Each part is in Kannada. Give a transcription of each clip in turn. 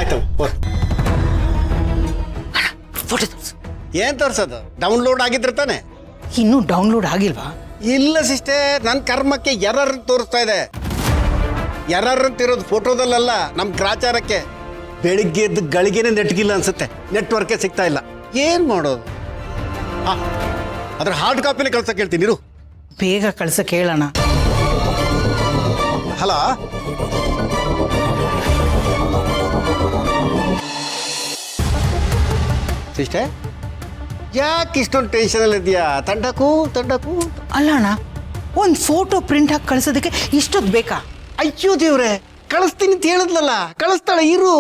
ಆಯ್ತು. ಫೋಟೋ ತೋರಿಸು. ಏನ್ ತೋರ್ಸೋದು? ಡೌನ್ಲೋಡ್ ಆಗಿದ್ರೆ ತಾನೆ? ಇನ್ನೂ ಡೌನ್ಲೋಡ್ ಆಗಿಲ್ವಾ? ಇಲ್ಲ ಸಿಸ್ಟರ್, ನನ್ನ ಕರ್ಮಕ್ಕೆ ಎರರ್ ತೋರಿಸ್ತಾ ಇದೆ. ಎರರ್ ಅಂತಿರೋದು ಫೋಟೋದಲ್ಲ, ನಮ್ಮ ಗ್ರಾಚಾರಕ್ಕೆ. ಬೆಳಿಗ್ಗೆ ಎದ್ದು ಗಳಿಗೆನೆ ನೆಟ್ಗಿಲ್ಲ ಅನ್ಸುತ್ತೆ, ನೆಟ್ವರ್ಕೇ ಸಿಗ್ತಾ ಇಲ್ಲ. ಏನ್ ಮಾಡೋದು? ಅದ್ರ ಹಾರ್ಡ್ ಕಾಪಿನೇ ಕಳ್ಸಕ್ಕೆ ಹೇಳ್ತೀನಿ ಇರು. ಬೇಗ ಕಳ್ಸಕ್ಕೆ ಹೇಳೋಣ. ಹಲೋ, ಸಿಸ್ಟರ್ ಯಾಕೆ ಇಷ್ಟೊಂದು ಟೆನ್ಷನಲ್ಲಿ ಇದೆಯಾ? ತಂಡಕ್ಕೂ ಅಲ್ಲ ಅಣ್ಣ, ಒಂದು ಫೋಟೋ ಪ್ರಿಂಟ್ ಹಾಕಿ ಕಳ್ಸೋದಕ್ಕೆ ಇಷ್ಟೊತ್ತು ಬೇಕಾ? ಅಯ್ಯೋ ದೇವ್ರೆ, ಕಳಿಸ್ತೀನಿ ಅಂತ ಹೇಳಿದ್ಲಲ್ಲ, ಕಳಿಸ್ತಾಳೆ ಇರು.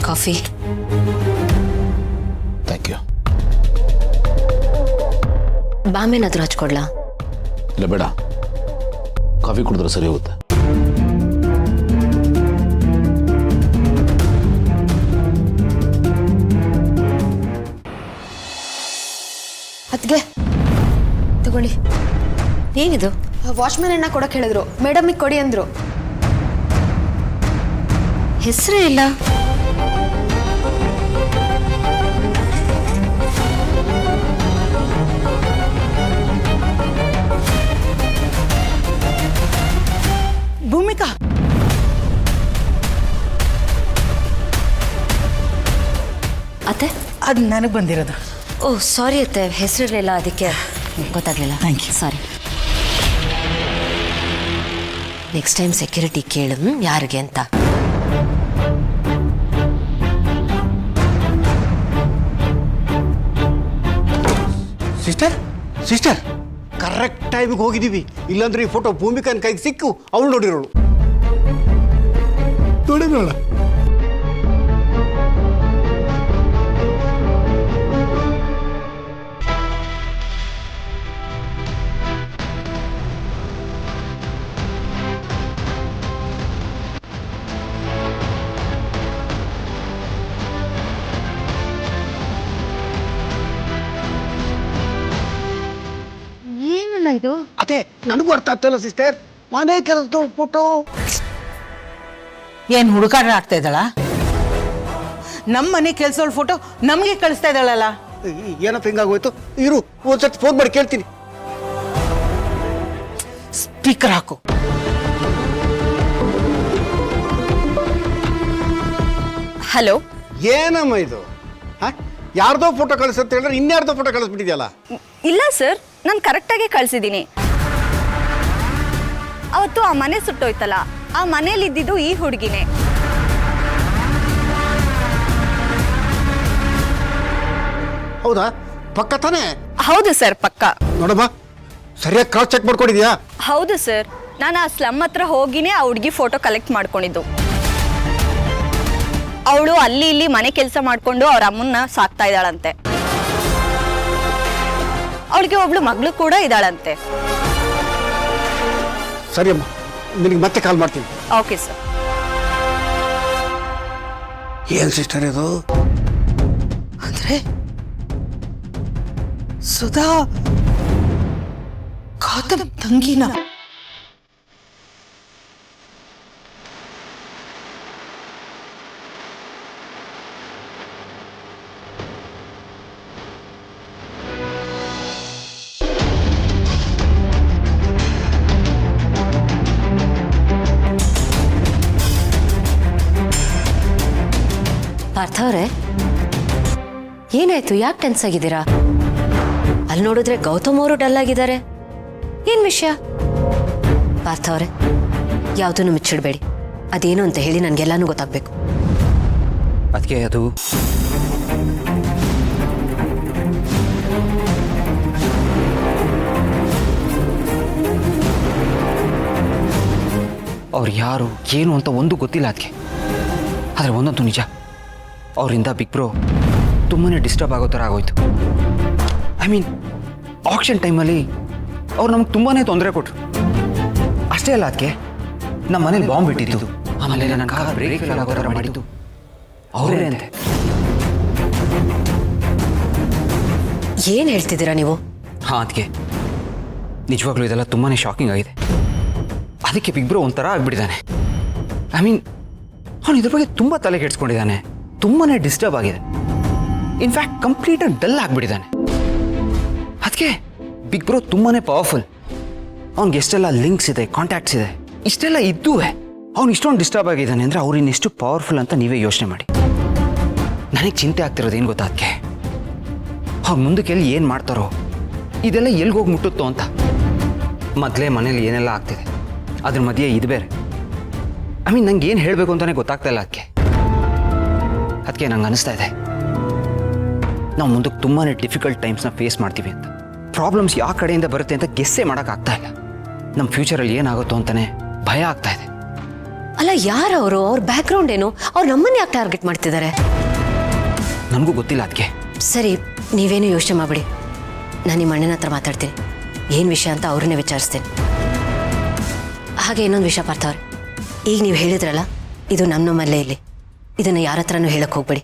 ಕಾಫಿ. Thank you. ಬಾಮೇನಾದ್ರೂ ಹಚ್ಕೊಡ್ಲಾ? ಇಲ್ಲ ಬೇಡ, ಕಾಫಿ ಕುಡಿದ್ರೆ ಸರಿ ಹೋಗುತ್ತೆ. ಅದ್ಗೆ ತಗೊಳ್ಳಿ. ಏನಿದು? ವಾಚ್ಮ್ಯಾನ್ ಅಣ್ಣ ಕೊಡಕ್ಕೆ ಹೇಳಿದ್ರು, ಮೇಡಮಿಗೆ ಕೊಡಿ ಅಂದ್ರು. ಹೆಸರೇ ಇಲ್ಲ. ಭೂಮಿಕಾ, ಅತ್ತೆ ಅದು ನನಗೆ ಬಂದಿರೋದು. ಓ ಸಾರಿ ಅತ್ತೆ, ಹೆಸರಿರಲಿಲ್ಲ, ಅದಕ್ಕೆ ಗೊತ್ತಾಗ್ಲಿಲ್ಲ. Thank you. Sorry. Next time security ಕೇಳು ಯಾರಿಗೆ ಅಂತ. ಸಿಸ್ಟರ್ ಕರೆಕ್ಟ್ ಟೈಮಿಗೆ ಹೋಗಿದ್ದೀವಿ. ಇಲ್ಲಾಂದ್ರೆ ಈ ಫೋಟೋ ಭೂಮಿಕನ ಕೈಗೆ ಸಿಕ್ಕು ಅವಳು ನೋಡಿರೋಳು. ನೋಡಿರೋಳ. ಏನಲ್ಲ ಇದು? ಅದೇ ನನಗೂ ಅರ್ಥ ಆಗ್ತಲ್ಲ ಸಿಸ್ಟರ್. ಮನೆ ಕೆಲಸದ ಫೋಟೋ. ಏನು ಹುಡುಕಾಟ ಆಗ್ತಾ ಇದ್ದಾಳ? ನಮ್ಮ ಮನೆ ಕೆಲಸದ ಫೋಟೋ ನಮಗೆ ಕಳಿಸ್ತಾ ಇದ್ದಾಳಲ್ಲ. ಏನಪ್ಪ ಹಿಂಗಾಗೋಯ್ತು? ಇರು, ಒಂದ್ಸತಿ ಫೋನ್ ಮಾಡಿ ಕೇಳ್ತೀನಿ. ಸ್ಪೀಕರ್ ಹಾಕು. ಹಲೋ, ಏನಮ್ಮ ಇದು? ಯಾರ್ದೋ ಫೋಟೋ ಕಳಿಸುತ್ತೆ ಹೇಳಿದ್ರೆ ಇನ್ಯಾರ್ದೋ ಫೋಟೋ ಕಳಿಸ್ಬಿಟ್ಟಿದ್ಯಲ್ಲ. ಇಲ್ಲ ಸರ್, ನಾನು ಕರೆಕ್ಟಾಗಿ ಕಳಿಸಿದ್ದೀನಿ. ಅವತ್ತು ಆ ಮನೆ ಸುಟ್ಟೋಯ್ತಲ್ಲ, ಆ ಮನೇಲಿ ಇದ್ದಿದ್ದು ಈ ಹುಡುಗಿನೇ. ಹೌದಾ? ಪಕ್ಕ ತಾನೇ? ಹೌದು ಸರ್, ಪಕ್ಕ. ನೋಡಮ್ಮ, ಸರಿಯಾಗಿ ಕ್ರಾಸ್ ಚೆಕ್ ಮಾಡ್ಕೊಂಡಿದ್ಯಾ? ಹೌದು ಸರ್, ನಾನು ಆ ಸ್ಲಮ್ ಹತ್ರ ಹೋಗಿನೇ ಆ ಹುಡುಗಿ ಫೋಟೋ ಕಲೆಕ್ಟ್ ಮಾಡ್ಕೊಂಡಿದ್ದು. ಅವಳು ಅಲ್ಲಿ ಇಲ್ಲಿ ಮನೆ ಕೆಲಸ ಮಾಡ್ಕೊಂಡು ಅವ್ರ ಅಮ್ಮನ್ನ ಸಾಕ್ತಾ ಇದ್ದಾಳಂತೆ. ಅವಳಿಗೆ ಒಬ್ಳು ಮಗಳು ಕೂಡ ಇದ್ದಾಳಂತೆ. ಸರಿ ಅಮ್ಮ, ನಿನಗೆ ಮತ್ತೆ ಕಾಲ್ ಮಾಡ್ತೀನಿ. Okay sir. ಏನ್ ಸಿಸ್ಟರ್ ಇದು? ಅಂದ್ರೆ ಸುಧಾ ಗೌತಮ್ ತಂಗಿನ? ಪಾರ್ಥ ಅವರೇ, ಏನಾಯ್ತು? ಯಾಕೆ ಟೆನ್ಸ್ ಆಗಿದ್ದೀರಾ? ಅಲ್ಲಿ ನೋಡಿದ್ರೆ ಗೌತಮ್ ಅವರು ಡಲ್ ಆಗಿದ್ದಾರೆ. ಏನ್ ವಿಷಯ? ಪಾರ್ಥ ಅವರೇ, ಯಾವುದನ್ನು ಮುಚ್ಚಿಡಬೇಡಿ. ಅದೇನು ಅಂತ ಹೇಳಿ ನನಗೆಲ್ಲಾನು ಗೊತ್ತಾಗಬೇಕು. ಅದಕ್ಕೆ ಅದು ಅವ್ರು ಯಾರು ಏನು ಅಂತ ಒಂದು ಗೊತ್ತಿಲ್ಲ ಅದಕ್ಕೆ. ಆದರೆ ಒಂದಂತೂ ನಿಜ, ಅವರಿಂದ ಬಿಗ್ ಬ್ರೋ ತುಂಬಾ ಡಿಸ್ಟರ್ಬ್ ಆಗೋ ಥರ ಆಗೋಯ್ತು. ಐ ಮೀನ್ ಆಕ್ಷನ್ ಟೈಮಲ್ಲಿ ಅವ್ರು ನಮ್ಗೆ ತುಂಬಾ ತೊಂದರೆ ಕೊಟ್ಟರು. ಅಷ್ಟೇ ಅಲ್ಲ, ಅದಕ್ಕೆ ನಮ್ಮ ಮನೇಲಿ ಬಾಂಬ್ ಬಿಟ್ಟಿದ್ದು, ಆಮೇಲೆ ನನ್ನ ಕಾರ್ ಬ್ರೇಕ್ ಫೇಲ್ ಆಗೋ ಥರ ಮಾಡಿದ್ದು ಅವರೇ ಅಂತೆ. ಏನು ಹೇಳ್ತಿದ್ದೀರಾ ನೀವು? ಹಾಂ ಅದಕ್ಕೆ ನಿಜವಾಗ್ಲೂ ಇದೆಲ್ಲ ತುಂಬಾ ಶಾಕಿಂಗ್ ಆಗಿದೆ. ಅದಕ್ಕೆ ಬಿಗ್ ಬ್ರೋ ಒಂಥರ ಆಗ್ಬಿಟ್ಟಿದ್ದಾನೆ. ಐ ಮೀನ್ ಅವನು ಇದ್ರ ಬಗ್ಗೆ ತುಂಬ ತಲೆ ಕೆಡಿಸ್ಕೊಂಡಿದ್ದಾನೆ, ತುಂಬಾ ಡಿಸ್ಟರ್ಬ್ ಆಗಿದೆ. ಇನ್ಫ್ಯಾಕ್ಟ್ ಕಂಪ್ಲೀಟಾಗಿ ಡಲ್ ಆಗಿಬಿಟ್ಟಿದ್ದಾನೆ. ಅದಕ್ಕೆ ಬಿಗ್ ಬ್ರೋ ತುಂಬಾ ಪವರ್ಫುಲ್. ಅವ್ನಿಗೆ ಎಷ್ಟೆಲ್ಲ ಲಿಂಕ್ಸ್ ಇದೆ, ಕಾಂಟ್ಯಾಕ್ಟ್ಸ್ ಇದೆ, ಇಷ್ಟೆಲ್ಲ ಇದ್ದೂ ಅವ್ನು ಇಷ್ಟೊಂದು ಡಿಸ್ಟರ್ಬ್ ಆಗಿದ್ದಾನೆ ಅಂದರೆ ಅವ್ರು ಇನ್ನೆಷ್ಟು ಪವರ್ಫುಲ್ ಅಂತ ನೀವೇ ಯೋಚನೆ ಮಾಡಿ. ನನಗೆ ಚಿಂತೆ ಆಗ್ತಿರೋದು ಏನು ಗೊತ್ತಾ ಅದಕ್ಕೆ, ಅವ್ರು ಮುಂದಕ್ಕೆ ಎಲ್ಲಿ ಏನು ಮಾಡ್ತಾರೋ, ಇದೆಲ್ಲ ಎಲ್ಗೋಗಿ ಮುಟ್ಟುತ್ತೋ ಅಂತ. ಮೊದಲೇ ಮನೇಲಿ ಏನೆಲ್ಲ ಆಗ್ತಿದೆ, ಅದ್ರ ಮಧ್ಯೆ ಇದು ಬೇರೆ. ಐ ಮೀನ್ ನಂಗೆ ಏನು ಹೇಳಬೇಕು ಅಂತಲೇ ಗೊತ್ತಾಗ್ತಾ ಇಲ್ಲ ಅದಕ್ಕೆ ನಂಗೆ ಅನಿಸ್ತಾ ಇದೆ ನಾವು ಮುಂದಕ್ಕೆ ತುಂಬಾ ಡಿಫಿಕಲ್ಟ್ ಟೈಮ್ಸ್ನ ಫೇಸ್ ಮಾಡ್ತೀವಿ ಅಂತ. ಪ್ರಾಬ್ಲಮ್ಸ್ ಯಾವ ಕಡೆಯಿಂದ ಬರುತ್ತೆ ಅಂತ ಗೆಸ್ಸೇ ಮಾಡೋಕ್ಕಾಗ್ತಾ ಇಲ್ಲ. ನಮ್ಮ ಫ್ಯೂಚರಲ್ಲಿ ಏನಾಗುತ್ತೋ ಅಂತಲೇ ಭಯ ಆಗ್ತಾ ಇದೆ. ಅಲ್ಲ, ಯಾರವರು? ಅವ್ರ ಬ್ಯಾಕ್ಗ್ರೌಂಡ್ ಏನು? ಅವ್ರು ನಮ್ಮನ್ನ ಯಾಕೆ ಟಾರ್ಗೆಟ್ ಮಾಡ್ತಿದ್ದಾರೆ? ನನಗೂ ಗೊತ್ತಿಲ್ಲ ಅದಕ್ಕೆ. ಸರಿ, ನೀವೇನು ಯೋಚನೆ ಮಾಡಬೇಡಿ. ನಾನು ನಿಮ್ಮ ಅಣ್ಣನ ಹತ್ರ ಮಾತಾಡ್ತೀನಿ, ಏನು ವಿಷಯ ಅಂತ ಅವ್ರನ್ನೇ ವಿಚಾರಿಸ್ತೀನಿ. ಹಾಗೆ ಇನ್ನೊಂದು ವಿಷಯ ಪಾರ್ಥವ್ರೆ, ಈಗ ನೀವು ಹೇಳಿದ್ರಲ್ಲ, ಇದು ನಮ್ಮಲ್ಲೇ ಇಲ್ಲಿ, ಇದನ್ನು ಯಾರ ಹತ್ರನೂ ಹೇಳಕ್ಕೆ ಹೋಗ್ಬೇಡಿ.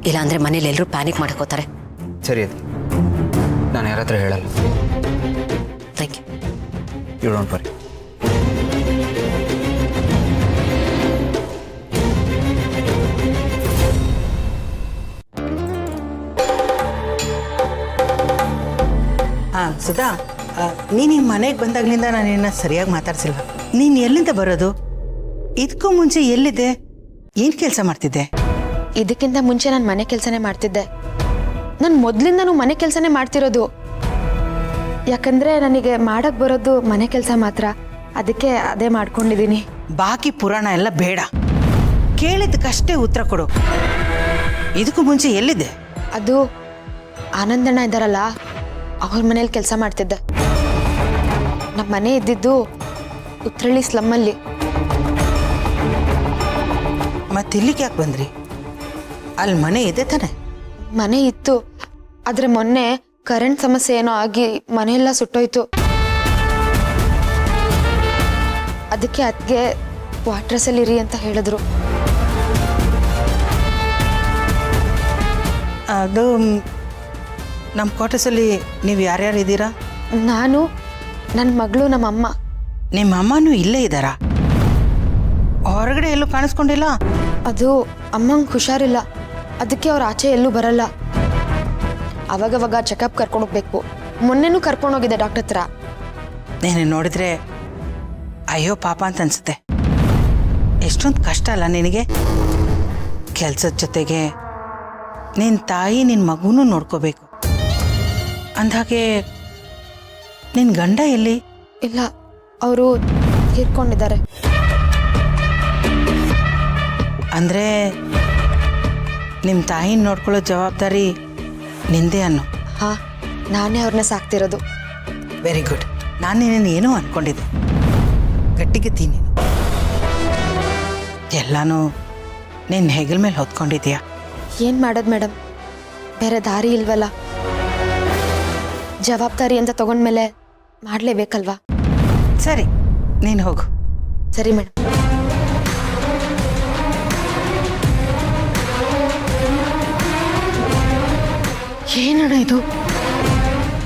ಇಲ್ಲಾಂದರೆ ಮನೇಲಿ ಎಲ್ಲರೂ ಪ್ಯಾನಿಕ್ ಮಾಡ್ಕೋತಾರೆ. ಸರಿ, ಅದು ನಾನು ಯಾರ ಹತ್ರ ಹೇಳಲ್ಲ. Thank you. You don't worry. ಹಾಂ ಸುಧಾ, ನೀನು ಈ ಮನೆಗೆ ಬಂದಾಗಲಿಂದ ನಾನು ನಿನ್ನ ಸರಿಯಾಗಿ ಮಾತಾಡ್ಸಿಲ್ವ? ನೀನು ಎಲ್ಲಿಂದ ಬರೋದು? ಇದಕ್ಕೂ ಮುಂಚೆ ಎಲ್ಲಿದ್ದೆ? ಏನು ಕೆಲಸ ಮಾಡ್ತಿದ್ದೆ? ಇದಕ್ಕಿಂತ ಮುಂಚೆ ನಾನು ಮನೆ ಕೆಲಸನೇ ಮಾಡ್ತಿದ್ದೆ. ನಾನು ಮೊದಲಿಂದನೂ ಮನೆ ಕೆಲಸನೇ ಮಾಡ್ತಿರೋದು. ಯಾಕಂದ್ರೆ ನನಗೆ ಮಾಡಕ್ ಬರೋದು ಮನೆ ಕೆಲಸ ಮಾತ್ರ, ಅದಕ್ಕೆ ಅದೇ ಮಾಡ್ಕೊಂಡಿದ್ದೀನಿ. ಬಾಕಿ ಪುರಾಣ ಎಲ್ಲ ಬೇಡ, ಕೇಳಿದ್ದಕ್ಕಷ್ಟೇ ಉತ್ತರ ಕೊಡು. ಇದಕ್ಕೂ ಮುಂಚೆ ಎಲ್ಲಿದ್ದೆ? ಅದು ಆನಂದಣ್ಣ ಇದ್ದಾರಲ್ಲ, ಅವ್ರ ಮನೇಲಿ ಕೆಲಸ ಮಾಡ್ತಿದ್ದೆ. ನಮ್ಮ ಮನೆ ಇದ್ದಿದ್ದು ಉತ್ರಳ್ಳಿ ಸ್ಲಮ್ಮಲ್ಲಿ. ಮತ್ತೆ ಇಲ್ಲಿಗೆ ಯಾಕೆ ಬಂದ್ರಿ? ಅಲ್ಲಿ ಮನೆ ಇದೆ ತಾನೆ? ಮನೆ ಇತ್ತು, ಆದ್ರೆ ಮೊನ್ನೆ ಕರೆಂಟ್ ಸಮಸ್ಯೆ ಏನೋ ಆಗಿ ಮನೆಯೆಲ್ಲ ಸುಟ್ಟೋಯ್ತು. ಅದಕ್ಕೆ ಅದಕ್ಕೆ ಕ್ವಾರ್ಟರ್ಸಲ್ಲಿ ಇರಿ ಅಂತ ಹೇಳಿದ್ರು. ಅದು ನಮ್ಮ ಕ್ವಾರ್ಟರ್ಸಲ್ಲಿ ನೀವು ಯಾರ್ಯಾರು ಇದ್ದೀರಾ? ನಾನು, ನನ್ನ ಮಗಳು, ನಮ್ಮ ಅಮ್ಮ. ನಿಮ್ಮ ಅಮ್ಮನೂ ಇಲ್ಲೇ ಇದ್ದಾರಾ? ಹೊರಗಡೆ ಎಲ್ಲೂ ಕಾಣಿಸ್ಕೊಂಡಿಲ್ಲ? ಅದು ಅಮ್ಮಂಗೆ ಹುಷಾರಿಲ್ಲ, ಅದಕ್ಕೆ ಅವ್ರು ಆಚೆ ಎಲ್ಲೂ ಬರಲ್ಲ. ಅವಾಗವಾಗ ಚೆಕಪ್ ಕರ್ಕೊಂಡು ಹೋಗ್ಬೇಕು. ಮೊನ್ನೆನೂ ಕರ್ಕೊಂಡೋಗಿದ್ದೆ ಡಾಕ್ಟರ್ ಹತ್ರ. ನೀನು ನೋಡಿದ್ರೆ ಅಯ್ಯೋ ಪಾಪ ಅಂತ ಅನ್ಸುತ್ತೆ. ಎಷ್ಟೊಂದು ಕಷ್ಟ ಅಲ್ಲ ನಿನಗೆ? ಕೆಲಸದ ಜೊತೆಗೆ ನಿನ್ನ ತಾಯಿ ನಿನ್ನ ಮಗುನೂ ನೋಡ್ಕೋಬೇಕು. ಅಂದಾಗೆ ನಿನ್ನ ಗಂಡ ಎಲ್ಲಿ? ಇಲ್ಲ, ಅವರು ತೀರ್ಕೊಂಡಿದ್ದಾರೆ. ಅಂದರೆ ನಿಮ್ಮ ತಾಯಿನ ನೋಡ್ಕೊಳ್ಳೋ ಜವಾಬ್ದಾರಿ ನಿಂದೆ ಅನ್ನೋ? ಹಾ, ನಾನೇ ಅವ್ರನ್ನ ಸಾಕ್ತಿರೋದು. Very good. ನಾನು ನಿನ್ನನ್ನು ಏನೋ ಅಂದ್ಕೊಂಡಿದ್ದೆ, ಗಟ್ಟಿಗೆ ನೀನು ಎಲ್ಲನೂ ನಿನ್ನ ಹೆಗಲ ಮೇಲೆ ಹೊತ್ಕೊಂಡಿದ್ಯಾ. ಏನು ಮಾಡೋದು ಮೇಡಮ್, ಬೇರೆ ದಾರಿ ಇಲ್ವಲ್ಲ. ಜವಾಬ್ದಾರಿ ಅಂತ ತಗೊಂಡ್ಮೇಲೆ ಮಾಡಲೇಬೇಕಲ್ವಾ? ಸರಿ, ನೀನು ಹೋಗು. ಸರಿ ಮೇಡಮ್. ಏನಣ್ಣ ಇದು?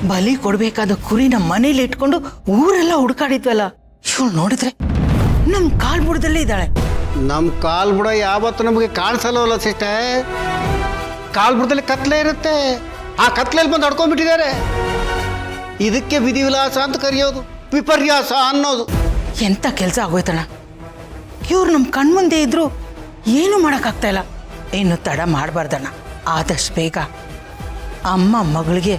ಬಲಿ ಕೊಡ್ಬೇಕಾದ ಕುರಿ ನಮ್ಮ ಮನೇಲಿ ಇಟ್ಕೊಂಡು ಊರೆಲ್ಲ ಹುಡುಕಾಡಿದ್ವಲ್ಲ, ಇವಳು ನೋಡಿದ್ರೆ ನಮ್ಮ ಕಾಲ್ಬುಡದಲ್ಲೇ ಇದ್ದಾಳೆ. ನಮ್ಮ ಕಾಲ್ ಬುಡ ಯಾವತ್ತು ನಮಗೆ ಕಾಣಿಸಲ್ಲವಲ್ಲ ಸಿಸ್ಟರ್. ಕಾಲ್ ಬುಡದಲ್ಲಿ ಕತ್ಲೆ ಇರುತ್ತೆ, ಆ ಕತ್ಲೆಯಲ್ಲಿ ಬಂದು ಹೊಡ್ಕೊಂಡ್ಬಿಟ್ಟಿದ್ದಾರೆ. ಇದಕ್ಕೆ ವಿಧಿವಿಲಾಸ ಅಂತ ಕರೆಯೋದು, ವಿಪರ್ಯಾಸ ಅನ್ನೋದು. ಎಂಥ ಕೆಲಸ ಆಗೋಯ್ತಣ್ಣ. ಇವ್ರು ನಮ್ಮ ಕಣ್ಮುಂದೆ ಇದ್ರು ಏನೂ ಮಾಡೋಕ್ಕಾಗ್ತಾ ಇಲ್ಲ. ಇನ್ನು ತಡ ಮಾಡಬಾರ್ದಣ್ಣ, ಆದಷ್ಟು ಬೇಗ ಅಮ್ಮ ಮಗಳಿಗೆ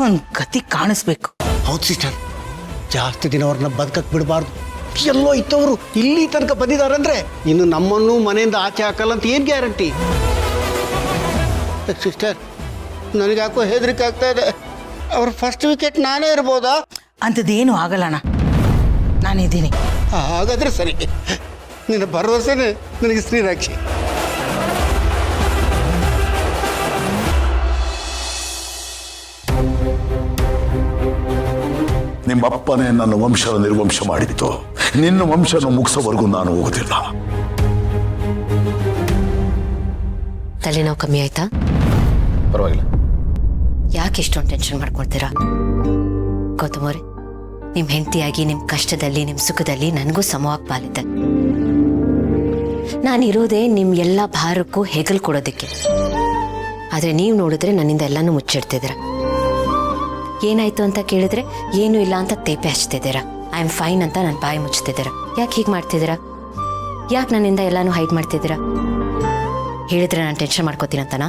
ಒಂದು ಗತಿ ಕಾಣಿಸ್ಬೇಕು. ಹೌದು ಸಿಸ್ಟರ್, ಜಾಸ್ತಿ ದಿನ ಅವ್ರನ್ನ ಬದುಕಕ್ಕೆ ಬಿಡಬಾರ್ದು. ಎಲ್ಲೋ ಇತ್ತವರು ಇಲ್ಲಿ ತನಕ ಬಂದಿದ್ದಾರಂದ್ರೆ ಇನ್ನು ನಮ್ಮನ್ನು ಮನೆಯಿಂದ ಆಚೆ ಹಾಕಲ್ಲ ಅಂತ ಏನು ಗ್ಯಾರಂಟಿ? ಸಿಸ್ಟರ್, ನನಗೆ ಯಾಕೋ ಹೆದರಿಕೆ ಆಗ್ತಾ ಇದೆ. ಅವ್ರ ಫಸ್ಟ್ ವಿಕೆಟ್ ನಾನೇ ಇರ್ಬೋದಾ? ಅಂಥದ್ದೇನು ಆಗಲ್ಲಣ್ಣ, ನಾನಿದ್ದೀನಿ. ಹಾಗಾದ್ರೆ ಸರಿ, ನಿನ್ನ ಭರವಸೆನೇ ನನಗೆ ಶ್ರೀರಾಕ್ಷಿ. ನಿಮ್ಮಪ್ಪನೇ ನನ್ನ ವಂಶದ ನಿರ್ವಂಶ ಮಾಡಿತ್ತು. ನಿನ್ನ ವಂಶನ ಮುಗಿಸೋವರೆಗೂ ನಾನು ಹೋಗೋದಿಲ್ಲ. ತಲೆನೋವು ಕಮ್ಮಿ ಆಯ್ತಾ? ಪರವಾಗಿಲ್ಲ, ಯಾಕೆ ಇಷ್ಟೊಂದು ಟೆನ್ಷನ್ ಮಾಡ್ಕೊಳ್ತೀರಾ? ಗೌತಮವ್ರೆ, ನಿಮ್ಮ ಹೆಂಡತಿಯಾಗಿ ನಿಮ್ಮ ಕಷ್ಟದಲ್ಲಿ ನಿಮ್ಮ ಸುಖದಲ್ಲಿ ನನಗೂ ಸಮವಾಗಿ ಪಾಲಿದ್ದೆ. ನಾನಿರೋದೇ ನಿಮ್ಮ ಎಲ್ಲ ಭಾರಕ್ಕೂ ಹೆಗಲು ಕೊಡೋದಕ್ಕೆ. ಆದರೆ ನೀವು ನೋಡಿದ್ರೆ ನನ್ನಿಂದ ಎಲ್ಲನೂ ಮುಚ್ಚಿಡ್ತಿದ್ದೀರ. ಏನಾಯ್ತು ಅಂತ ಕೇಳಿದ್ರೆ ಏನೂ ಇಲ್ಲ ಅಂತ ತೇಪೆ ಹಚ್ತಿದ್ದೀರಾ. ಐ ಆಮ್ ಫೈನ್ ಅಂತ ನನ್ನ ಬಾಯಿ ಮುಚ್ತಿದ್ದೀರಾ. ಯಾಕೆ ಹೀಗೆ ಮಾಡ್ತಿದ್ದೀರಾ? ಯಾಕೆ ನನ್ನಿಂದ ಎಲ್ಲನೂ ಹೈಡ್ ಮಾಡ್ತಿದ್ದೀರಾ? ಹೇಳಿದ್ರೆ ನಾನು ಟೆನ್ಷನ್ ಮಾಡ್ಕೋತೀನಂತನಾ?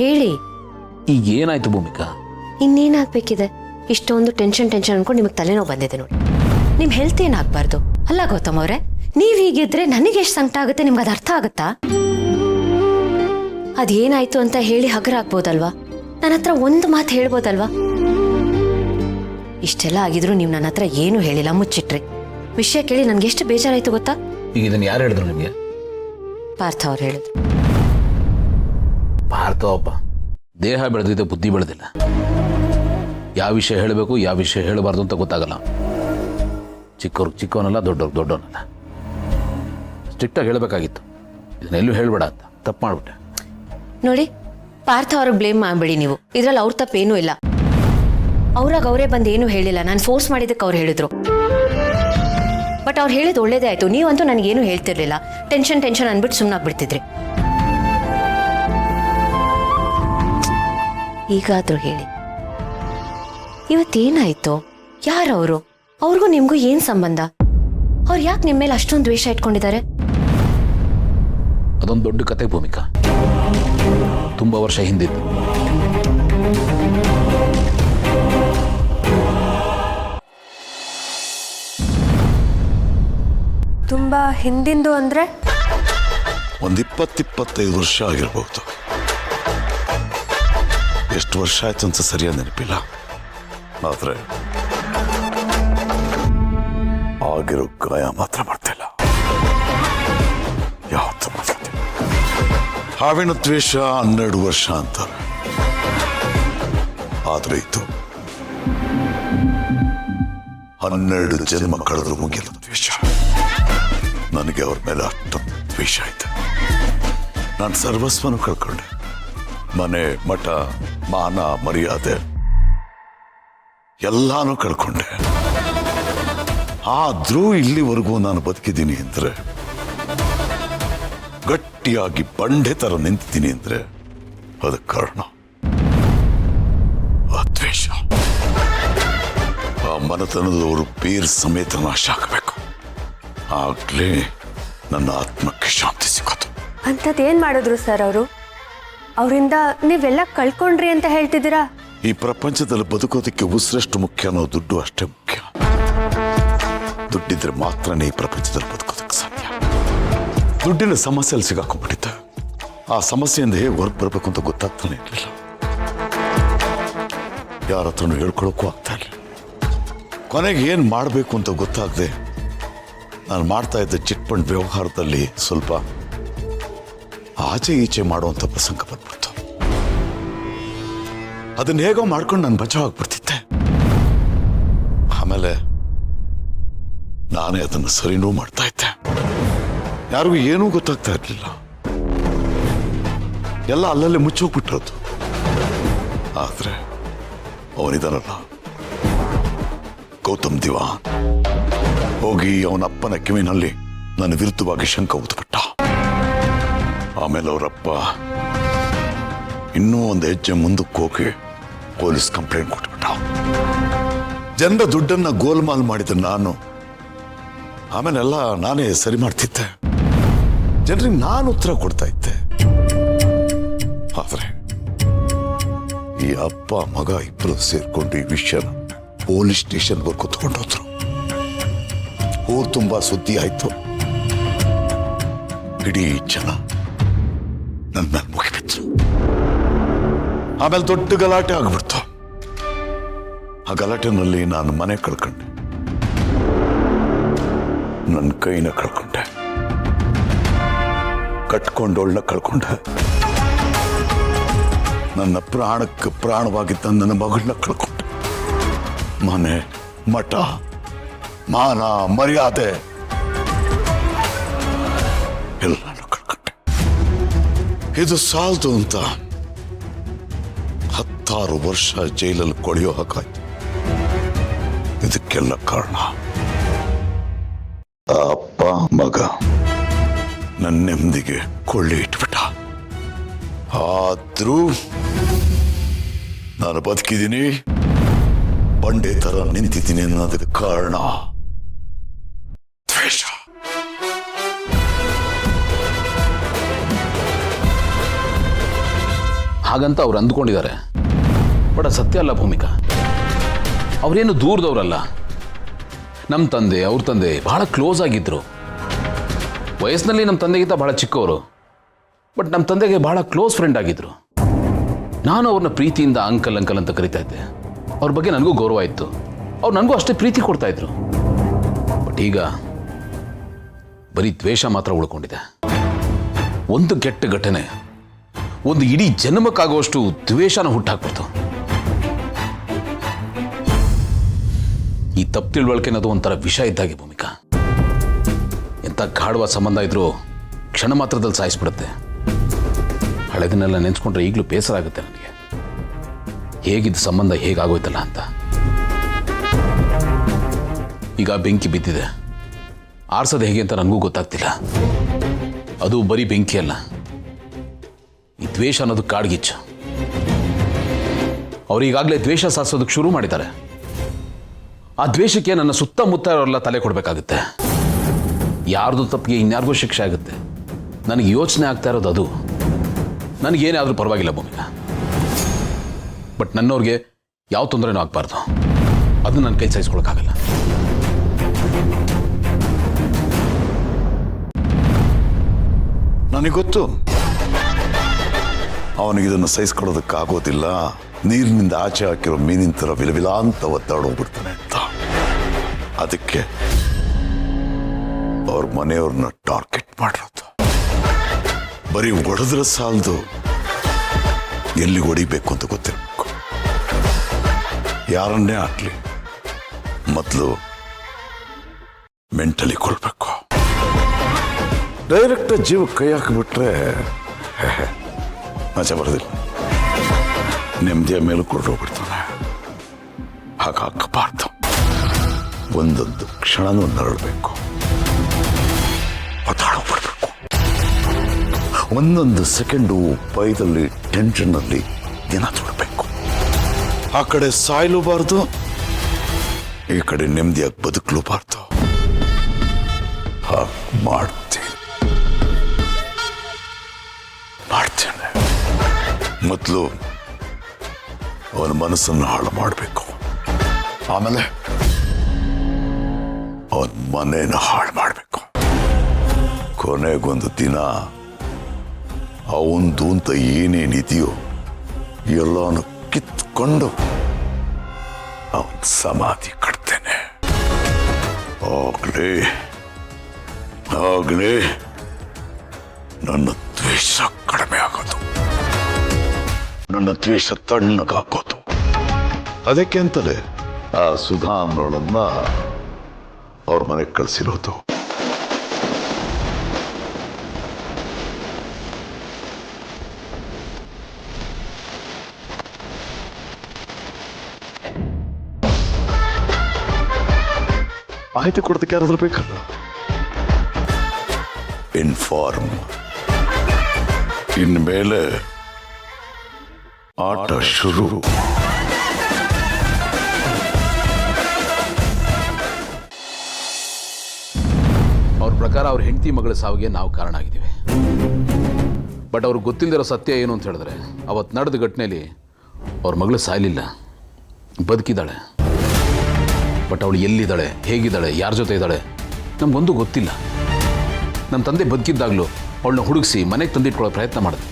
ಹೇಳಿ. ಈಗ ಏನಾಯ್ತು ಭೂಮಿಕಾ? ಇನ್ನೇನಾಗಬೇಕಿದೆ? ಇಷ್ಟೊಂದು ಟೆನ್ಷನ್ ಅನ್ಕೊಂಡು ನಿಮಗೆ ತಲೆನೋವು ಬಂದಿದೆ ನೋಡಿ. ನಿಮ್ಮ ಹೆಲ್ತ್ ಏನಾಗಬಾರ್ದು ಅಲ್ಲ ಗೌತಮ್ ಅವರೇ? ನೀವು ಹೀಗಿದ್ರೆ ನನಗೆ ಎಷ್ಟು ಸಂಕಟ ಆಗುತ್ತೆ ನಿಮ್ಗೆ ಅದು ಅರ್ಥ ಆಗುತ್ತಾ? ಅದೇನಾಯ್ತು ಅಂತ ಹೇಳಿ ಹಗರ ಆಗ್ಬೋದಲ್ವಾ? ನನ್ನ ಹತ್ರ ಒಂದು ಮಾತು ಹೇಳ್ಬೋದಲ್ವಾ? ಇಷ್ಟೆಲ್ಲ ಆಗಿದ್ರು ನೀವು ನನ್ನ ಹತ್ರ ಏನು ಹೇಳಿಲ್ಲ, ಮುಚ್ಚಿಟ್ರಿ. ವಿಷಯ ಕೇಳಿ ನನಗೆ ಎಷ್ಟು ಬೇಜಾರಾಯ್ತು ಗೊತ್ತಾ? ಈಗ ಇದನ್ನು ಯಾರು ಹೇಳಿದ್ರು ನಿಮಗೆ? ಪಾರ್ಥ ಅವ್ರು ಹೇಳಿದ್ರು. ಪಾರ್ಥ ಒಬ್ಬ ದೇಹ ಬೆಳೆದಿದೆ, ಬುದ್ಧಿ ಬೆಳೆದಿಲ್ಲ. ಯಾವ ವಿಷಯ ಹೇಳಬೇಕು ಯಾವ ವಿಷಯ ಹೇಳಬಾರ್ದು ಅಂತ ಗೊತ್ತಾಗಲ್ಲ. ಚಿಕ್ಕವ್ರಿಗೆ ಚಿಕ್ಕವನಲ್ಲ, ದೊಡ್ಡವ್ರಿಗೆ ದೊಡ್ಡವನಲ್ಲ. ಸ್ಟ್ರಿಕ್ಟಾಗಿ ಹೇಳಬೇಕಾಗಿತ್ತು. ಇದನ್ನೆಲ್ಲೂ ಹೇಳಬೇಡ ಅಂತ ತಪ್ಪು ಮಾಡಿಬಿಟ್ಟೆ ನೋಡಿ. ಪಾರ್ಥ ಅವ್ರಿಗೆ ಬ್ಲೇಮ್ ಮಾಡಬೇಡಿ ನೀವು. ಇದ್ರಲ್ಲಿ ಅವ್ರ ತಪ್ಪೇನೂ ಇಲ್ಲ. ಅವ್ರಾಗ ಅವರೇ ಬಂದು ಏನೂ ಹೇಳಿಲ್ಲ. ನಾನು ಫೋರ್ಸ್ ಮಾಡಿದ್ದಕ್ಕೆ ಅವ್ರು ಹೇಳಿದ್ರು. ಬಟ್ ಅವ್ರು ಹೇಳಿದ್ದು ಒಳ್ಳೇದೇ ಆಯ್ತು. ನೀವಂತೂ ನನಗೇನು ಹೇಳ್ತಿರ್ಲಿಲ್ಲ. ಟೆನ್ಷನ್ ಅಂದ್ಬಿಟ್ಟು ಸುಮ್ಮನಾಗ್ಬಿಡ್ತಿದ್ರಿ. ಈಗಾದ್ರೂ ಹೇಳಿ, ಇವತ್ತೇನಾಯ್ತು? ಯಾರವರು? ಅವ್ರಿಗೂ ನಿಮ್ಗೂ ಏನ್ ಸಂಬಂಧ? ಅವ್ರು ಯಾಕೆ ನಿಮ್ಮ ಮೇಲೆ ಅಷ್ಟೊಂದು ದ್ವೇಷ ಇಟ್ಕೊಂಡಿದ್ದಾರೆ? ಅದೊಂದು ದೊಡ್ಡ ಕತೆ ಭೂಮಿಕಾ, ತುಂಬ ವರ್ಷ ಹಿಂದಿದ್ದು. ತುಂಬಾ ಹಿಂದಿಂದು ಅಂದ್ರೆ? ಒಂದು 20-25 ವರ್ಷ ಆಗಿರ್ಬಹುದು. ಎಷ್ಟು ವರ್ಷ ಆಯ್ತು ಅಂತ ಸರಿಯಾಗಿ ನೆನಪಿಲ್ಲ. ಆದ್ರೆ ಆಗಿರೋ ಗಾಯ ಮಾತ್ರ ಮಾಡ್ತಿಲ್ಲ. ಯಾವತ್ತೂ ಮಾಡ್ತಿಲ್ಲ. ಹಾವಿನ ದ್ವೇಷ 12 ವರ್ಷ ಅಂತಾರೆ. ಆದ್ರೆ ಇದು 12 ಜನ್ಮ ಕಳೆದ್ರು ಮುಗಿಯಲ್ಲ ದ್ವೇಷ. ನನಗೆ ಅವ್ರ ಮೇಲೆ ಅಷ್ಟೊಂದು ದ್ವೇಷ ಆಯ್ತು. ನಾನು ಸರ್ವಸ್ವನು ಕಳ್ಕೊಂಡೆ. ಮನೆ, ಮಠ, ಮಾನ, ಮರ್ಯಾದೆ ಎಲ್ಲಾನು ಕಳ್ಕೊಂಡೆ. ಆದ್ರೂ ಇಲ್ಲಿವರೆಗೂ ನಾನು ಬದುಕಿದ್ದೀನಿ ಅಂದ್ರೆ, ಗಟ್ಟಿಯಾಗಿ ಬಂಡೆ ತರ ನಿಂತಿದ್ದೀನಿ ಅಂದ್ರೆ ಅದಕ್ಕೆ ಕಾರಣ ಆ ದ್ವೇಷ. ಆ ಮನತನದವರು ಬೇರ್ ಸಮೇತ ನಾಶ ಆಗಬೇಕು. ಆಗ್ಲೇ ನನ್ನ ಆತ್ಮಕ್ಕೆ ಶಾಂತಿ ಸಿಗೋದು. ಅಂಥದ್ದೇನ್ ಮಾಡಿದ್ರು ಸರ್ ಅವರು? ಅವರಿಂದ ನೀವೆಲ್ಲ ಕಳ್ಕೊಂಡ್ರಿ ಅಂತ ಹೇಳ್ತಿದ್ದೀರಾ? ಈ ಪ್ರಪಂಚದಲ್ಲಿ ಬದುಕೋದಕ್ಕೆ ಉಸಿರಷ್ಟು ಮುಖ್ಯನೋ ದುಡ್ಡು ಅಷ್ಟೇ ಮುಖ್ಯ. ದುಡ್ಡಿದ್ರೆ ಮಾತ್ರನೇ ಈ ಪ್ರಪಂಚದಲ್ಲಿ ಬದುಕೋದಕ್ಕೆ ಸಾಧ್ಯ. ದುಡ್ಡಿನ ಸಮಸ್ಯೆಯಲ್ಲಿ ಸಿಗಾಕೊಂಡ್ಬಿಟ್ಟಿದ್ದೆ. ಆ ಸಮಸ್ಯೆಯಿಂದ ಹೇಗೆ ಹೊರಗೆ ಬರಬೇಕು ಅಂತ ಗೊತ್ತಾಗ್ತಾನೆ ಇರಲಿಲ್ಲ. ಯಾರ ಹತ್ರನೂ ಹೇಳ್ಕೊಳಕ್ಕೂ ಆಗ್ತಾ ಇಲ್ಲ. ಕೊನೆಗೆ ಏನು ಮಾಡಬೇಕು ಅಂತ ಗೊತ್ತಾಗದೆ ನಾನು ಮಾಡ್ತಾ ಇದ್ದ ಚಿಟ್ ಫಂಡ್ ವ್ಯವಹಾರದಲ್ಲಿ ಸ್ವಲ್ಪ ಆಚೆ ಈಚೆ ಮಾಡುವಂಥ ಪ್ರಸಂಗ ಬಂದ್ಬಿಡ್ತು. ಅದನ್ನ ಹೇಗೋ ಮಾಡ್ಕೊಂಡು ನಾನು ಬಚಾವ್ ಆಗ್ಬಿಡ್ತಿದ್ದೆ. ಆಮೇಲೆ ನಾನೇ ಅದನ್ನು ಸರಿನೂ ಮಾಡ್ತಾ ಇದ್ದೆ. ಯಾರಿಗೂ ಏನೂ ಗೊತ್ತಾಗ್ತಾ ಇರಲಿಲ್ಲ. ಎಲ್ಲ ಅಲ್ಲಲ್ಲೇ ಮುಚ್ಚೋಗ್ಬಿಟ್ಟಿರೋದು. ಆದ್ರೆ ಅವನಿದಾನಲ್ಲ, ಗೌತಮ್ ದಿವಾನ್, ಹೋಗಿ ಅವನಪ್ಪನ ಕಿವಿನಲ್ಲಿ ನನ್ನ ವಿರುದ್ಧವಾಗಿ ಶಂಕ ಊದ್ಬಿಟ್ಟ. ಆಮೇಲೆ ಅವರಪ್ಪ ಇನ್ನೂ ಒಂದು ಹೆಜ್ಜೆ ಮುಂದಕ್ಕೆ ಹೋಗಿ ಪೊಲೀಸ್ ಕಂಪ್ಲೇಂಟ್ ಕೊಟ್ಬಿಟ್ಟ. ಜನರ ದುಡ್ಡನ್ನ ಗೋಲ್ಮಾಲ್ ಮಾಡಿದ ನಾನು ಆಮೇಲೆಲ್ಲ ನಾನೇ ಸರಿ ಮಾಡ್ತಿದ್ದೆ. ಜನರಿಗೆ ನಾನು ಉತ್ತರ ಕೊಡ್ತಾ ಇದ್ದೆ. ಆದ್ರೆ ಈ ಅಪ್ಪ ಮಗ ಇಬ್ಬರು ಸೇರ್ಕೊಂಡು ಈ ವಿಷಯನ ಪೊಲೀಸ್ ಸ್ಟೇಷನ್ವರೆಗೂ ತಗೊಂಡೋದ್ರು. ಊರು ತುಂಬಾ ಸುದ್ದಿ ಆಯ್ತು. ಇಡೀ ಜನ ನನ್ನ ಮೇಲೆ ಮುಗಿಬಿತ್ತು. ಆಮೇಲೆ ದೊಡ್ಡ ಗಲಾಟೆ ಆಗ್ಬಿಡ್ತು. ಆ ಗಲಾಟೆನಲ್ಲಿ ನಾನು ಮನೆ ಕಳ್ಕೊಂಡೆ, ನನ್ನ ಕೈನ ಕಳ್ಕೊಂಡೆ, ಕಟ್ಕೊಂಡೋಳ್ನ ಕಳ್ಕೊಂಡೆ, ನನ್ನ ಪ್ರಾಣಕ್ಕೆ ಪ್ರಾಣವಾಗಿದ್ದ ನನ್ನ ಮಗಳನ್ನ ಕಳ್ಕೊಂಡೆ. ಮನೆ, ಮಠ, ಮಾನ, ಮರ್ಯಾದೆ ಎಲ್ಲಾನು ಕಳ್ಕೊಂಡೆ. ಇದು ಸಾಲ್ದು ಅಂತ 6 ವರ್ಷ ಜೈಲಲ್ಲಿ ಕೊಳೆಯೋ ಹಾಕಾಯ್ತು. ಇದಕ್ಕೆಲ್ಲ ಕಾರಣ ಆ ಅಪ್ಪ ಮಗ ನನ್ನ ನೆಮ್ಮದಿಗೆ ಕೊಳ್ಳೆ ಇಟ್ಬಿಟ್ಟ. ಆದ್ರೂ ನಾನು ಬದುಕಿದ್ದೀನಿ, ಬಂಡೆ ತರ ನಿಂತಿದ್ದೀನಿ ಅನ್ನೋದಕ್ಕೆ ಕಾರಣ ದ್ವೇಷ. ಹಾಗಂತ ಅವ್ರು ಅಂದ್ಕೊಂಡಿದ್ದಾರೆ, ಬಟ್ ಅದು ಸತ್ಯ ಅಲ್ಲ ಭೂಮಿಕಾ. ಅವರೇನು ದೂರದವರಲ್ಲ. ನಮ್ಮ ತಂದೆ ಅವ್ರ ತಂದೆ ಬಹಳ ಕ್ಲೋಸ್ ಆಗಿದ್ರು. ವಯಸ್ಸಿನಲ್ಲಿ ನಮ್ಮ ತಂದೆಗಿಂತ ಬಹಳ ಚಿಕ್ಕವರು, ಬಟ್ ನಮ್ಮ ತಂದೆಗೆ ಬಹಳ ಕ್ಲೋಸ್ ಫ್ರೆಂಡ್ ಆಗಿದ್ರು. ನಾನು ಅವ್ರನ್ನ ಪ್ರೀತಿಯಿಂದ ಅಂಕಲ್ ಅಂಕಲ್ ಅಂತ ಕರಿತಾ ಇದ್ದೆ. ಅವ್ರ ಬಗ್ಗೆ ನನಗೂ ಗೌರವ ಇತ್ತು, ಅವ್ರು ನನಗೂ ಅಷ್ಟೇ ಪ್ರೀತಿ ಕೊಡ್ತಾ ಇದ್ರು. ಬಟ್ ಈಗ ಬರೀ ದ್ವೇಷ ಮಾತ್ರ ಉಳ್ಕೊಂಡಿದೆ. ಒಂದು ಕೆಟ್ಟ ಘಟನೆ ಒಂದು ಇಡೀ ಜನ್ಮಕ್ಕಾಗುವಷ್ಟು ದ್ವೇಷನ ಹುಟ್ಟಾಕ್ಬಿಡ್ತು. ಈ ತಪ್ಪು ತಿಳುವಳಿಕೆ ಅನ್ನೋದು ಒಂಥರ ವಿಷ ಇದ್ದಾಗೆ ಭೂಮಿಕಾ. ಎಂಥ ಗಾಢವಾದ ಸಂಬಂಧ ಇದ್ರೂ ಕ್ಷಣ ಮಾತ್ರದಲ್ಲಿ ಸಾಯಿಸ್ಬಿಡುತ್ತೆ. ಹಳೆದನ್ನೆಲ್ಲ ನೆನೆಸ್ಕೊಂಡ್ರೆ ಈಗಲೂ ಬೇಸರ ಆಗುತ್ತೆ ನನಗೆ. ಹೇಗಿದ್ದ ಸಂಬಂಧ ಹೇಗಾಗೋಯ್ತಲ್ಲ ಅಂತ. ಈಗ ಬೆಂಕಿ ಬಿದ್ದಿದೆ, ಆರ್ಸೋದು ಹೇಗೆ ಅಂತ ನನಗೂ ಗೊತ್ತಾಗ್ತಿಲ್ಲ. ಅದು ಬರೀ ಬೆಂಕಿ ಅಲ್ಲ, ಈ ದ್ವೇಷ ಅನ್ನೋದು ಕಾಡ್ಗಿಚ್ಚು. ಅವ್ರು ಈಗಾಗಲೇ ದ್ವೇಷ ಸಾಧಿಸೋದಕ್ಕೆ ಶುರು ಮಾಡಿದ್ದಾರೆ. ಆ ದ್ವೇಷಕ್ಕೆ ನನ್ನ ಸುತ್ತಮುತ್ತ ಅವರೆಲ್ಲ ತಲೆ ಕೊಡಬೇಕಾಗುತ್ತೆ. ಯಾರ್ದು ತಪ್ಪಿಗೆ ಇನ್ಯಾರಿಗೂ ಶಿಕ್ಷೆ ಆಗುತ್ತೆ. ನನಗೆ ಯೋಚನೆ ಆಗ್ತಾ ಇರೋದು ಅದು. ನನಗೇನಾದರೂ ಪರವಾಗಿಲ್ಲ ಭೂಮಿಕಾ, ಬಟ್ ನನ್ನವ್ರಿಗೆ ಯಾವ ತೊಂದರೆನೂ ಆಗಬಾರ್ದು. ಅದು ನನ್ನ ಕೈ ಸಹಿಸ್ಕೊಳಕ್ಕಾಗಲ್ಲ. ನನಗೆ ಗೊತ್ತು ಅವನಿಗಿದನ್ನು ಸಹಿಸ್ಕೊಳ್ಳೋದಕ್ಕಾಗೋದಿಲ್ಲ. ನೀರಿನಿಂದ ಆಚೆ ಹಾಕಿರೋ ಮೀನಿನ ಥರ ವಿಲವಿಲ ಅಂತ ಒತ್ತಾಡೋಗ್ಬಿಡ್ತಾನೆ ಅಂತ. ಅದಕ್ಕೆ ಅವ್ರ ಮನೆಯವ್ರನ್ನ ಟಾರ್ಗೆಟ್ ಮಾಡಿರೋದು. ಬರೀ ಹೊಡೆದ್ರೆ ಸಾಲದು, ಎಲ್ಲಿ ಹೊಡಿಬೇಕು ಅಂತ ಗೊತ್ತಿರಬೇಕು. ಯಾರನ್ನೇ ಆಗ್ಲಿ ಮೊದಲು ಮೆಂಟಲಿ ಕೊಳ್ಬೇಕು. ಡೈರೆಕ್ಟ್ ಜೀವ ಕೈ ಹಾಕಿಬಿಟ್ರೆ ಮಜಾ ಬರೋದಿಲ್ಲ. ನೆಮ್ಮದಿಯ ಮೇಲೂ ಕೊಟ್ಟೋಗ್ಬಿಡ್ತಾನೆ. ಹಾಗಾಗಬಾರ್ದು. ಒಂದೊಂದು ಕ್ಷಣನೂ ನರಳಬೇಕು, ಒತ್ತಾಡೋಗ್ಬಿಡ್ಬೇಕು. ಒಂದೊಂದು ಸೆಕೆಂಡು ಭಯದಲ್ಲಿ ಟೆನ್ಷನ್ನಲ್ಲಿ ದಿನ ತೊಡಬೇಕು. ಆ ಕಡೆ ಸಾಯಲೂಬಾರ್ದು, ಈ ಕಡೆ ನೆಮ್ಮದಿಯಾಗಿ ಬದುಕಲೂಬಾರ್ದು. ಹಾಗೆ ಮಾಡ್ತೇನೆ. ಮೊದಲು ಅವನ ಮನಸ್ಸನ್ನು ಹಾಳು ಮಾಡಬೇಕು, ಆಮೇಲೆ ಅವನ ಮನೆಯನ್ನು ಹಾಳು ಮಾಡಬೇಕು. ಕೊನೆಗೊಂದು ದಿನ ಅವಂದು ಅಂತ ಏನೇನಿದೆಯೋ ಎಲ್ಲಾನು ಕಿತ್ಕೊಂಡು ಅವನ ಸಮಾಧಿ ಕಟ್ತೇನೆ. ಆಗ್ಲೇ ನನ್ನ ದ್ವೇಷ ಕಡಿಮೆ ಆಗೋದು, ನನ್ನ ದ್ವೇಷ ತಣ್ಣಗಾಕೋದು. ಅದಕ್ಕೆ ಅಂತಲೇ ಆ ಸುಧಾ ಅನ್ನೋಳನ್ನ ಅವ್ರ ಮನೆಗೆ ಕಳಿಸಿರೋದು. ಮಾಹಿತಿ ಕೊಡೋದಕ್ಕೆ ಯಾರಾದ್ರೂ ಬೇಕಲ್ಲ. ಇನ್ಫಾರ್ಮ್. ಇನ್ಮೇಲೆ ಆಟ ಶುರು. ಅವ್ರ ಪ್ರಕಾರ ಅವ್ರ ಹೆಂಡತಿ ಮಗಳ ಸಾವಿಗೆ ನಾವು ಕಾರಣ ಆಗಿದ್ದೀವಿ. ಬಟ್ ಅವ್ರಿಗೆ ಗೊತ್ತಿಲ್ಲದಿರೋ ಸತ್ಯ ಏನು ಅಂತ ಹೇಳಿದ್ರೆ, ಅವತ್ತು ನಡೆದ ಘಟನೆಯಲ್ಲಿ ಅವ್ರ ಮಗಳು ಸಾಯಲಿಲ್ಲ, ಬದುಕಿದ್ದಾಳೆ. ಬಟ್ ಅವಳು ಎಲ್ಲಿದ್ದಾಳೆ, ಹೇಗಿದ್ದಾಳೆ, ಯಾರ ಜೊತೆ ಇದ್ದಾಳೆ ನಮಗೊಂದು ಗೊತ್ತಿಲ್ಲ. ನಮ್ಮ ತಂದೆ ಬದುಕಿದ್ದಾಗಲೂ ಅವಳನ್ನ ಹುಡುಗಿಸಿ ಮನೆಗೆ ತಂದಿಟ್ಕೊಳ್ಳೋ ಪ್ರಯತ್ನ ಮಾಡಿದೆ,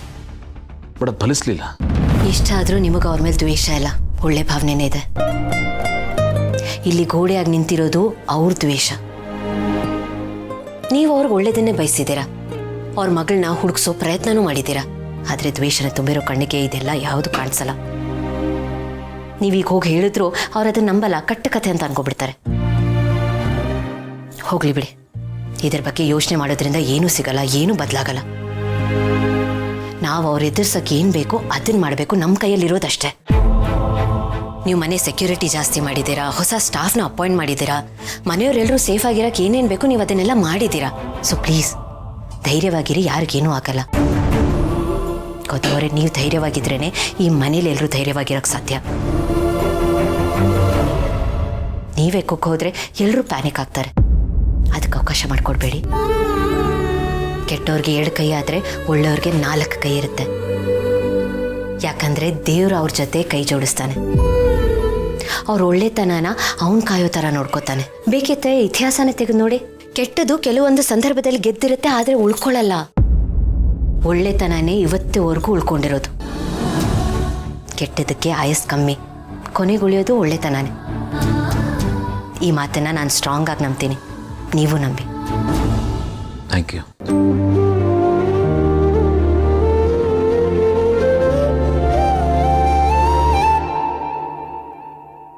ಬಟ್ ಅದು ಫಲಿಸಲಿಲ್ಲ. ಇಷ್ಟ ಆದರೂ ನಿಮಗೆ ಅವ್ರ ಮೇಲೆ ದ್ವೇಷ ಇಲ್ಲ, ಒಳ್ಳೆ ಭಾವನೆನೇ ಇದೆ. ಇಲ್ಲಿ ಗೋಡೆಯಾಗಿ ನಿಂತಿರೋದು ಅವ್ರ ದ್ವೇಷ. ನೀವು ಅವ್ರಿಗೆ ಒಳ್ಳೇದನ್ನೇ ಬಯಸಿದ್ದೀರಾ, ಅವ್ರ ಮಗಳನ್ನ ಹುಡುಗಿಸೋ ಪ್ರಯತ್ನನೂ ಮಾಡಿದ್ದೀರಾ. ಆದರೆ ದ್ವೇಷನ ತುಂಬಿರೋ ಕಣ್ಣಿಗೆ ಇದೆಲ್ಲ ಯಾವುದು ಕಾಣಿಸಲ್ಲ. ನೀವೀಗ ಹೋಗಿ ಹೇಳಿದ್ರು ಅವ್ರು ಅದನ್ನ ನಂಬಲ್ಲ, ಕಟ್ಟುಕತೆ ಅಂತ ಅನ್ಕೊಬಿಡ್ತಾರೆ. ಹೋಗ್ಲಿ ಬಿಡಿ, ಇದ್ರ ಬಗ್ಗೆ ಯೋಚನೆ ಮಾಡೋದ್ರಿಂದ ಏನೂ ಸಿಗಲ್ಲ, ಏನೂ ಬದಲಾಗಲ್ಲ. ನಾವು ಅವ್ರ ಎದುರ್ಸಕ್ಕೆ ಏನು ಬೇಕೋ ಅದನ್ನ ಮಾಡಬೇಕು, ನಮ್ಮ ಕೈಯಲ್ಲಿರೋದಷ್ಟೇ. ನೀವು ಮನೆ ಸೆಕ್ಯೂರಿಟಿ ಜಾಸ್ತಿ ಮಾಡಿದ್ದೀರಾ, ಹೊಸ ಸ್ಟಾಫ್ನ ಅಪಾಯಿಂಟ್ ಮಾಡಿದ್ದೀರಾ, ಮನೆಯವರೆಲ್ಲರೂ ಸೇಫ್ ಆಗಿರೋಕೆ ಏನೇನು ಬೇಕು ನೀವು ಅದನ್ನೆಲ್ಲ ಮಾಡಿದ್ದೀರಾ. ಸೊ ಪ್ಲೀಸ್ ಧೈರ್ಯವಾಗಿರಿ, ಯಾರಿಗೇನೂ ಆಗಲ್ಲ. ಗೊತ್ತವರೇ, ನೀವು ಧೈರ್ಯವಾಗಿದ್ರೇ ಈ ಮನೇಲಿ ಎಲ್ಲರೂ ಧೈರ್ಯವಾಗಿರೋಕ್ಕೆ ಸಾಧ್ಯ. ನೀವೇ ಕುಕ್ಕೆ ಹೋದರೆ ಎಲ್ಲರೂ ಪ್ಯಾನಿಕ್ ಆಗ್ತಾರೆ. ಅದಕ್ಕೆ ಅವಕಾಶ ಮಾಡಿಕೊಡ್ಬೇಡಿ. ಕೆಟ್ಟವ್ರಿಗೆ 2 ಕೈ ಆದರೆ ಒಳ್ಳೆಯವ್ರಿಗೆ 4 ಕೈ ಇರುತ್ತೆ. ಯಾಕಂದರೆ ದೇವರು ಅವ್ರ ಜೊತೆ ಕೈ ಜೋಡಿಸ್ತಾನೆ. ಅವ್ರ ಒಳ್ಳೆತನನ ಅವನು ಕಾಯೋ ಥರ ನೋಡ್ಕೋತಾನೆ. ಬೇಕಿದ್ರೆ ಇತಿಹಾಸನೇ ತೆಗೆದು ನೋಡಿ. ಕೆಟ್ಟದ್ದು ಕೆಲವೊಂದು ಸಂದರ್ಭದಲ್ಲಿ ಗೆದ್ದಿರುತ್ತೆ, ಆದರೆ ಉಳ್ಕೊಳ್ಳಲ್ಲ. ಒಳ್ಳೆತನನೇ ಇವತ್ತುವರೆಗೂ ಉಳ್ಕೊಂಡಿರೋದು. ಕೆಟ್ಟದಕ್ಕೆ ಆಯಸ್ ಕಮ್ಮಿ, ಕೊನೆಗುಳಿಯೋದು ಒಳ್ಳೆತನನೇ. ಈ ಮಾತನ್ನು ನಾನು ಸ್ಟ್ರಾಂಗ್ ಆಗಿ ನಂಬ್ತೀನಿ, ನೀವು ನಂಬಿ. Thank you.